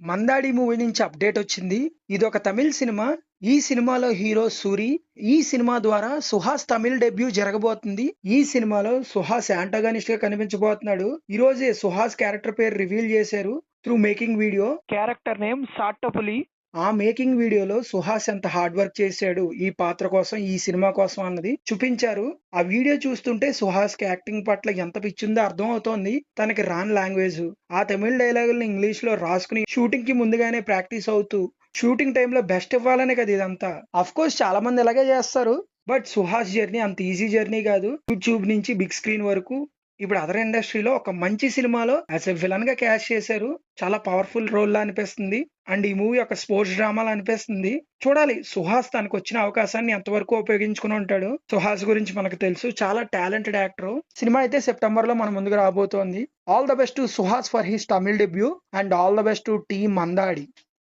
'Mandadi' movie నుంచి update వచ్చింది. ఇదొక తమిళ్ సినిమా. ఈ సినిమాలో హీరో సూరి. ఈ సినిమా ద్వారా సుహాస్ తమిళ్ డెబ్యూ జరగబోతుంది. ఈ సినిమాలో సుహాస్ యాంటాగనిస్ట్ గా కనిపించబోతున్నాడు. ఈ రోజే సుహాస్ క్యారెక్టర్ పేరు రివీల్ చేశారు through making video. Character name Sattapuli. ఆ మేకింగ్ వీడియోలో సుహాస్ ఎంత హార్డ్ వర్క్ చేశాడు ఈ పాత్ర కోసం, ఈ సినిమా కోసం అన్నది చూపించారు. ఆ వీడియో చూస్తుంటే సుహాస్ కి యాక్టింగ్ పట్ల ఎంత పిచ్చుందో అర్థం అవుతోంది. తనకి రాని లాంగ్వేజ్ ఆ తమిళ డైలాగుల్ని ఇంగ్లీష్ లో రాసుకుని షూటింగ్ కి ముందుగానే ప్రాక్టీస్ అవుతూ షూటింగ్ టైంలో బెస్ట్ ఇవ్వాలనే కదా ఇదంతా. అఫ్ కోర్స్ చాలా మంది ఇలాగే చేస్తారు. బట్ సుహాస్ జర్నీ అంత ఈజీ జర్నీ కాదు. యూట్యూబ్ నుంచి బిగ్ స్క్రీన్ వరకు ఇప్పుడు అదర్ ఇండస్ట్రీలో ఒక మంచి సినిమాలో యాజ్ ఎ విలన్ గా క్యాస్ట్ చేశారు. చాలా పవర్ఫుల్ రోల్ లా అనిపిస్తుంది. అండ్ ఈ మూవీ ఒక స్పోర్ట్స్ డ్రామా లా అనిపిస్తుంది. చూడాలి సుహాస్ తనకు వచ్చిన అవకాశాన్ని ఎంతవరకు ఉపయోగించుకుని ఉంటాడు. సుహాస్ గురించి మనకు తెలుసు, చాలా టాలెంటెడ్ యాక్టర్. సినిమా అయితే సెప్టెంబర్ లో మన ముందుకు రాబోతోంది. All the best to Suhas for his Tamil debut and all the best to team Mandadi.